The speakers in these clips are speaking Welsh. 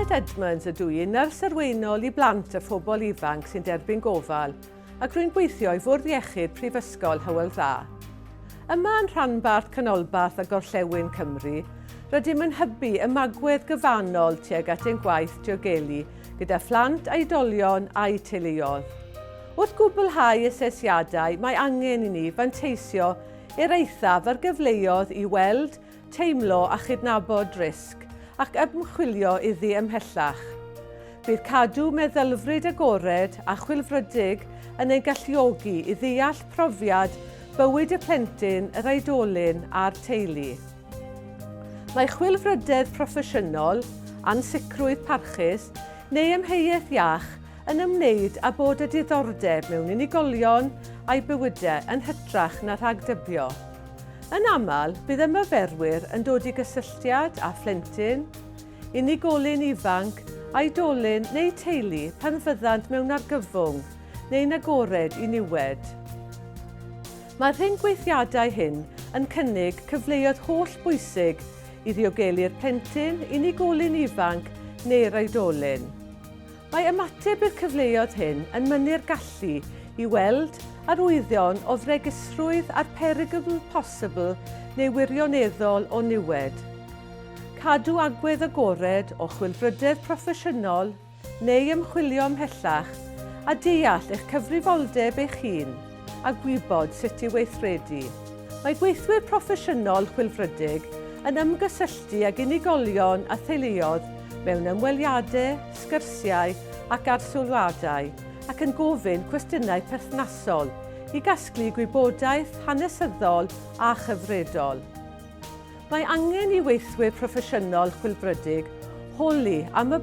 Edward Edmunds ydw i, Nyrs Arwain i blant a phobl ifanc sy'n Derbyn Gofal, ac rwy'n gweithio i Fwrdd Iechyd Prifysgol Hywel Dda. Yma yn rhanbarth canolbarth a gorllewin Cymru, rydym yn hybu ymagwedd gyfanol tuag at ein gwaith diogelu gyda phlant, oedolion a'i teuluoedd. Wrth gwblhau asesiadau, mae angen i ni fanteisio i'r eithaf ar gyfleoedd i weld, teimlo a chydnabod risg ac ymchwilio iddi ymhellach. Bydd cadw meddylfryd agored a chwilfrydig yn ei galluogi i ddeall profiad bywyd y plentyn, yr oedolyn a'r teulu. Mae chwilfryddedd proffesiynol, ansicrwydd parchus neu ymheuaeth iach yn ymwneud â bod y diddordeb mewn unigolion a'i bywydau yn hytrach na rhagdybio. Yn aml, bydd ymarferwyr yn dod i gysylltiad â phlentyn, unigolyn ifanc, oedolyn neu teulu pan fyddant mewn argyfwng neu'n agored i niwed. Mae'r hyn gweithiadau hyn yn cynnig cyfleoedd holl bwysig i ddiogelu'r plentyn, unigolyn ifanc neu'r oedolyn. Mae ymateb i'r cyfleoedd hyn yn mynnu'r gallu i weld arwyddion o fregisrwydd a'r perygl posibl neu wirioneddol o niwed. Cadw agwedd agored o chwilfrydedd proffesiynol neu ymchwilio ymhellach a deall eich cyfrifoldeb eich hun a gwybod sut i weithredu. Mae gweithwyr proffesiynol chwilfrydig yn ymgysylltu ag unigolion a theuluoedd mewn ymweliadau, sgyrsiau ac arsylwadau ac yn gofyn cwestiynau perthnasol i gasglu gwybodaeth hanesyddol a chyfredol. Mae angen i weithwyr proffesiynol chwilfrydig holi am y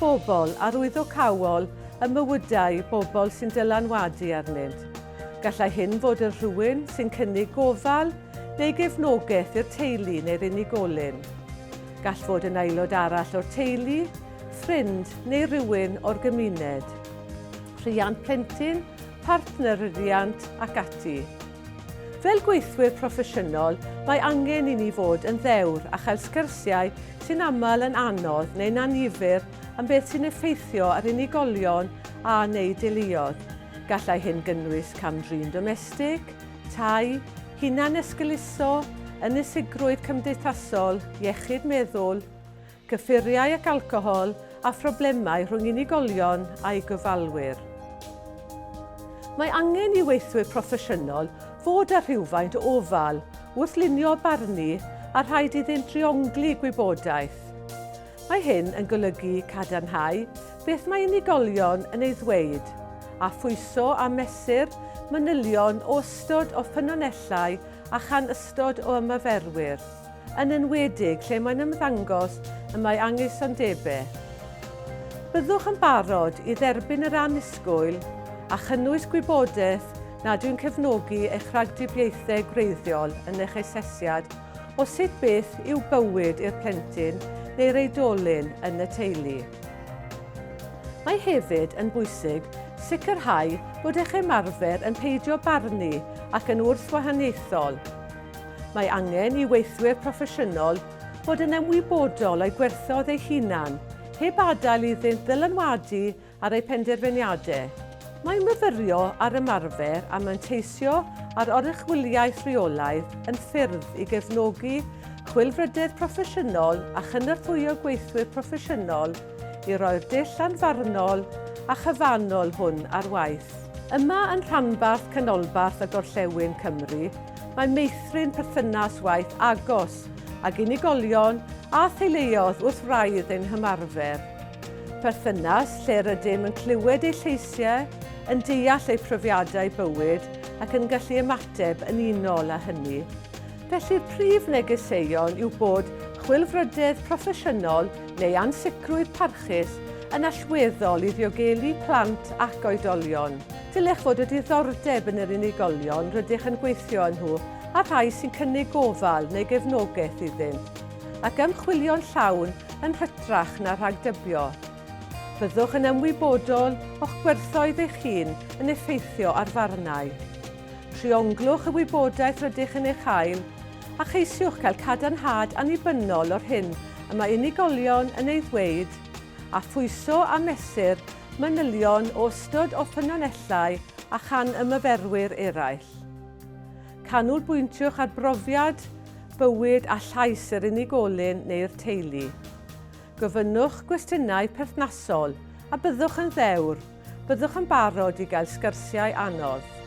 bobl arwyddocawol y mywydau bobl sy'n dylanwadu arnynt. Gallai hyn fod yn rhywun sy'n cynnig gofal neu gefnogaeth i'r teulu neu'r unigolyn. Gall fod yn aelod arall o'r teulu, ffrind neu rhywun o'r gymuned. Rhiant plentyn, partner rhiant ac ati. Fel gweithwyr proffesiynol, mae angen i ni fod yn ddewr a chael sgyrsiau sy'n aml yn anodd neu'n annifyr am beth sy'n effeithio ar unigolion a neu deuluoedd. Gallai hyn gynnwys camdrin domestig, tai, hunan esgyluso, ynysigrwydd cymdeithasol, iechyd meddwl, gyffuriau ac alcohol a phroblemau rhwng unigolion a'i gyfalwyr. Mae angen i weithwyr proffesiynol fod â rhywfaint o ofal wrth lunio barnu a rhaid iddynt driongli gwybodaeth. Mae hyn yn golygu cadarnhau beth mae unigolion yn ei ddweud a phwyso a mesur manylion o ystod o ffynonellau a chan ystod o ymarferwyr, yn enwedig lle mae'n ymddangos y mae anghysondebau. Byddwch yn barod i dderbyn yr annisgwyl a chynnwys gwybodaeth nad yw'n cefnogi eich rhagdybiaethau gwreiddiol yn eich asesiad o sut beth yw bywyd i'r plentyn neu'r oedolyn yn y teulu. Mae hefyd yn bwysig sicrhau bod eich ymarfer yn peidio barnu ac yn wrthwahaniaethol. Mae angen i weithwyr proffesiynol fod yn ymwybodol o'i gwerthoedd eu hunan, heb adael iddynt ddylanwadu ar eu penderfyniadau. Mae'n myfyrio ar ymarfer a manteisio ar oruchwyliaeth rheolaidd yn ffyrdd i gefnogi chwilfrydedd proffesiynol a chynorthwyo gweithwyr proffesiynol i roi'r dull anfarnol a chyfanol hwn ar waith. Yma yn rhanbarth canolbarth a gorllewin Cymru, mae meithrin perthynas waith agos ag unigolion a theuluoedd wrth wraidd ein hymarfer. Perthynas lle rydym yn clywed eu lleisiau, yn deall eu profiadau bywyd ac yn gallu ymateb yn unol â hynny. Felly'r prif negeseuon yw bod chwilfrydedd proffesiynol neu ansicrwydd parchus yn allweddol i ddiogelu plant ac oedolion. Dylech fod y diddordeb yn yr unigolion rydych yn gweithio yn nhw a rhai sy'n cynnig gofal neu gefnogaeth iddynt, ac ymchwilio'n llawn yn hytrach na rhagdybio. Byddwch yn ymwybodol o'ch gwerthoedd eich hun yn effeithio ar farnau. Trionglwch y wybodaeth rydych yn eich hael a cheisiwch cael cadarnhad annibynnol o'r hyn y mae unigolion yn ei ddweud a phwyso a mesur manylion o ystod o ffynonellau a chan ymarferwyr eraill. Canolbwyntiwch ar brofiad, bywyd a llais yr unigolyn neu'r teulu. Gofynnwch gwestiynau perthnasol a byddwch yn ddewr, byddwch yn barod i gael sgyrsiau anodd.